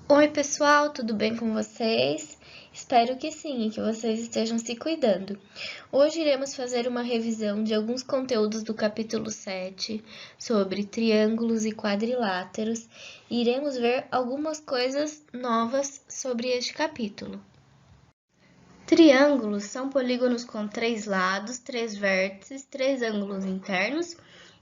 Oi pessoal, tudo bem com vocês? Espero que sim e que vocês estejam se cuidando. Hoje iremos fazer uma revisão de alguns conteúdos do capítulo 7 sobre triângulos e quadriláteros e iremos ver algumas coisas novas sobre este capítulo. Triângulos são polígonos com 3 lados, 3 vértices, 3 ângulos internos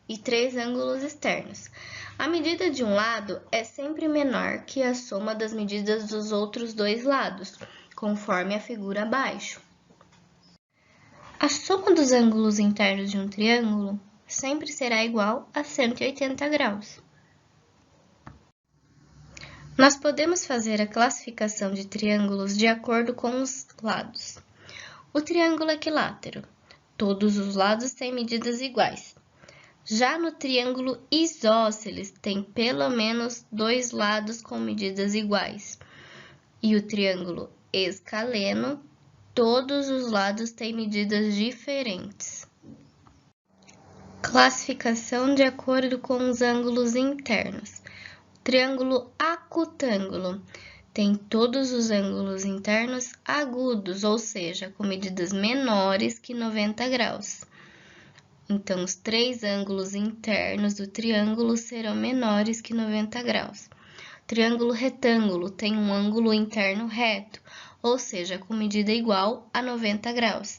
e 3 ângulos externos. A medida de um lado é sempre menor que a soma das medidas dos outros 2 lados, conforme a figura abaixo. A soma dos ângulos internos de um triângulo sempre será igual a 180 graus. Nós podemos fazer a classificação de triângulos de acordo com os lados. O triângulo equilátero. Todos os lados têm medidas iguais. Já no triângulo isósceles, tem pelo menos 2 lados com medidas iguais. E o triângulo escaleno, todos os lados têm medidas diferentes. Classificação de acordo com os ângulos internos. Triângulo acutângulo tem todos os ângulos internos agudos, ou seja, com medidas menores que 90 graus. Então, os 3 ângulos internos do triângulo serão menores que 90 graus. Triângulo retângulo tem um ângulo interno reto, ou seja, com medida igual a 90 graus.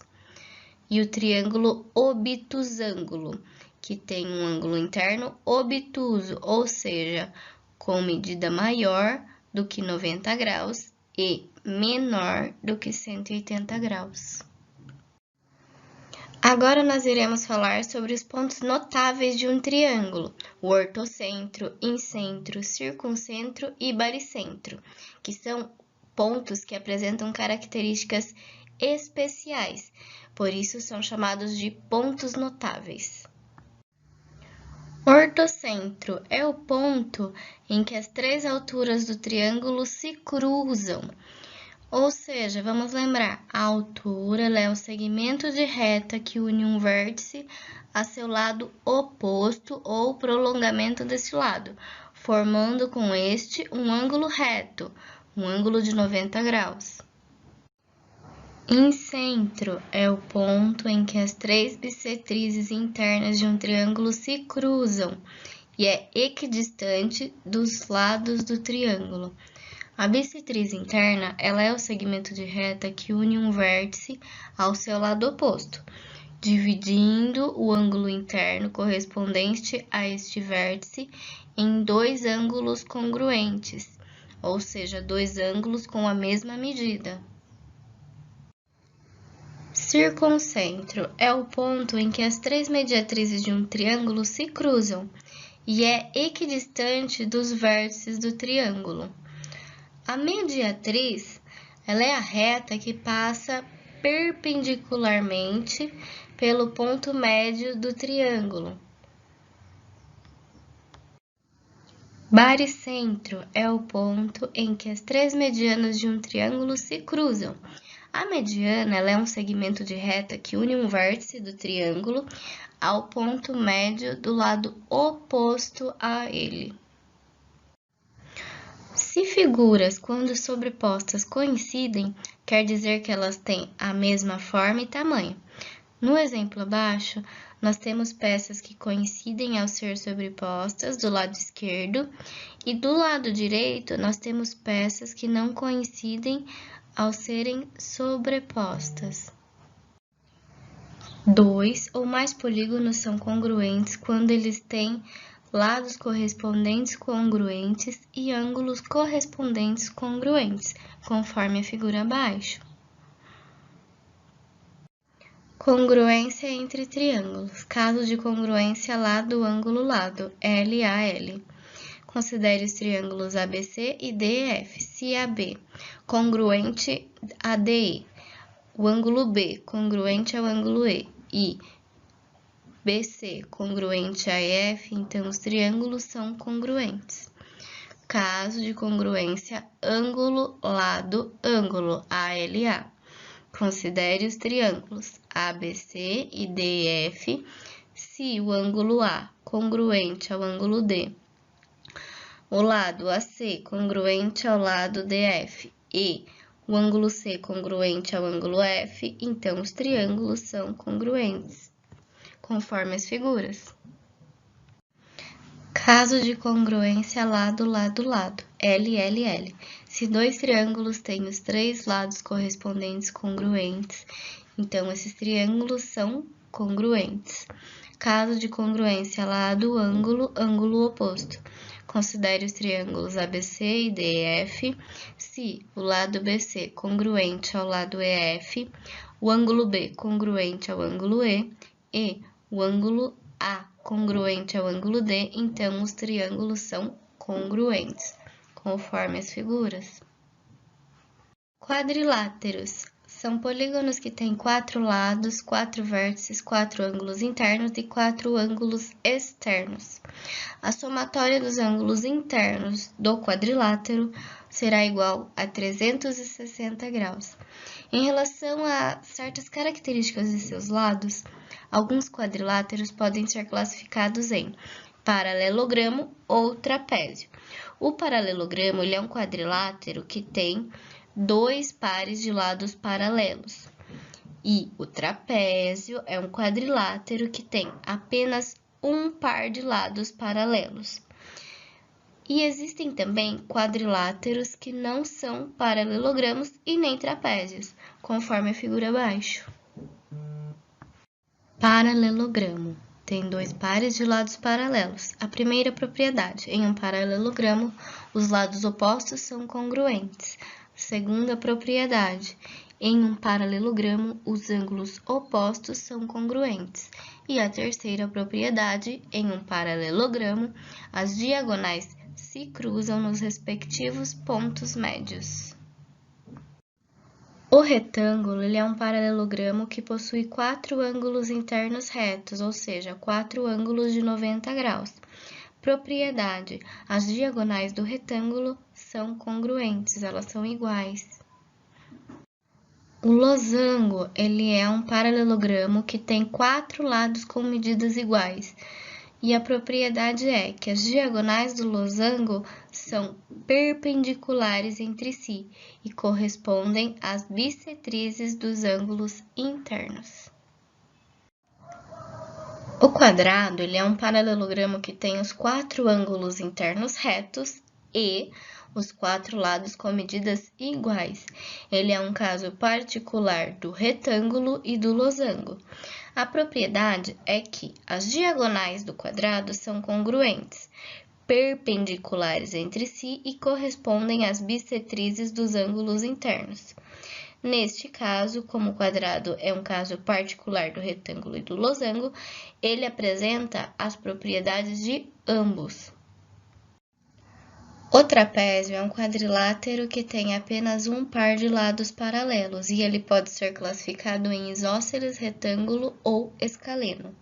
E o triângulo obtusângulo, que tem um ângulo interno obtuso, ou seja, com medida maior do que 90 graus e menor do que 180 graus. Agora nós iremos falar sobre os pontos notáveis de um triângulo, o ortocentro, incentro, circuncentro e baricentro, que são pontos que apresentam características especiais, por isso são chamados de pontos notáveis. Ortocentro é o ponto em que as 3 alturas do triângulo se cruzam. Ou seja, vamos lembrar, a altura é o segmento de reta que une um vértice a seu lado oposto ou prolongamento desse lado, formando com este um ângulo reto, um ângulo de 90 graus. Incentro é o ponto em que as 3 bissetrizes internas de um triângulo se cruzam e é equidistante dos lados do triângulo. A bissetriz interna, ela é o segmento de reta que une um vértice ao seu lado oposto, dividindo o ângulo interno correspondente a este vértice em 2 ângulos congruentes, ou seja, 2 ângulos com a mesma medida. Circuncentro é o ponto em que as 3 mediatrizes de um triângulo se cruzam e é equidistante dos vértices do triângulo. A mediatriz, ela é a reta que passa perpendicularmente pelo ponto médio do triângulo. Baricentro é o ponto em que as 3 medianas de um triângulo se cruzam. A mediana, ela é um segmento de reta que une um vértice do triângulo ao ponto médio do lado oposto a ele. Se figuras, quando sobrepostas, coincidem, quer dizer que elas têm a mesma forma e tamanho. No exemplo abaixo, nós temos peças que coincidem ao ser sobrepostas do lado esquerdo, e do lado direito, nós temos peças que não coincidem ao serem sobrepostas. 2 ou mais polígonos são congruentes quando eles têm lados correspondentes congruentes e ângulos correspondentes congruentes, conforme a figura abaixo. Congruência entre triângulos. Caso de congruência lado, ângulo, lado, LAL. Considere os triângulos ABC e DEF. Se AB congruente a DE, o ângulo B congruente ao ângulo E e BC congruente a EF, então os triângulos são congruentes. Caso de congruência ângulo-lado-ângulo, ALA. Considere os triângulos ABC e DEF se o ângulo A congruente ao ângulo D, o lado AC congruente ao lado DF e o ângulo C congruente ao ângulo F, então os triângulos são congruentes, conforme as figuras. Caso de congruência lado, lado, lado, LLL. Se dois triângulos têm os três lados correspondentes congruentes, então esses triângulos são congruentes. Caso de congruência lado, ângulo, ângulo oposto. Considere os triângulos ABC e DEF. Se o lado BC congruente ao lado EF, o ângulo B congruente ao ângulo E o ângulo A congruente ao ângulo D, então os triângulos são congruentes, conforme as figuras. Quadriláteros são polígonos que têm 4 lados, 4 vértices, 4 ângulos internos e 4 ângulos externos. A somatória dos ângulos internos do quadrilátero será igual a 360 graus. Em relação a certas características de seus lados, alguns quadriláteros podem ser classificados em paralelogramo ou trapézio. O paralelogramo ele é um quadrilátero que tem 2 pares de lados paralelos. E o trapézio é um quadrilátero que tem apenas um par de lados paralelos. E existem também quadriláteros que não são paralelogramos e nem trapézios, conforme a figura abaixo. Paralelogramo tem 2 pares de lados paralelos. A primeira propriedade, em um paralelogramo, os lados opostos são congruentes. Segunda propriedade, em um paralelogramo, os ângulos opostos são congruentes. E a terceira propriedade, em um paralelogramo, as diagonais se cruzam nos respectivos pontos médios. O retângulo ele é um paralelogramo que possui 4 ângulos internos retos, ou seja, 4 ângulos de 90 graus. Propriedade: as diagonais do retângulo são congruentes, elas são iguais. O losango ele é um paralelogramo que tem 4 lados com medidas iguais. E a propriedade é que as diagonais do losango são perpendiculares entre si e correspondem às bissetrizes dos ângulos internos. O quadrado ele é um paralelogramo que tem os 4 ângulos internos retos e os 4 lados com medidas iguais. Ele é um caso particular do retângulo e do losango. A propriedade é que as diagonais do quadrado são congruentes, perpendiculares entre si e correspondem às bissetrizes dos ângulos internos. Neste caso, como o quadrado é um caso particular do retângulo e do losango, ele apresenta as propriedades de ambos. O trapézio é um quadrilátero que tem apenas um par de lados paralelos e ele pode ser classificado em isósceles, retângulo ou escaleno.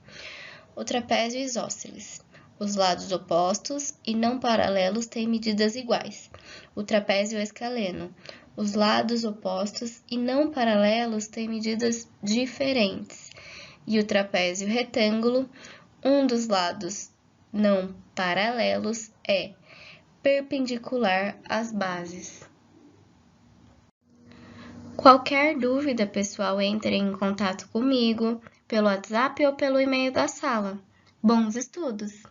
O trapézio isósceles. Os lados opostos e não paralelos têm medidas iguais. O trapézio escaleno. Os lados opostos e não paralelos têm medidas diferentes. E o trapézio retângulo, um dos lados não paralelos é perpendicular às bases. Qualquer dúvida, pessoal, entre em contato comigo pelo WhatsApp ou pelo e-mail da sala. Bons estudos!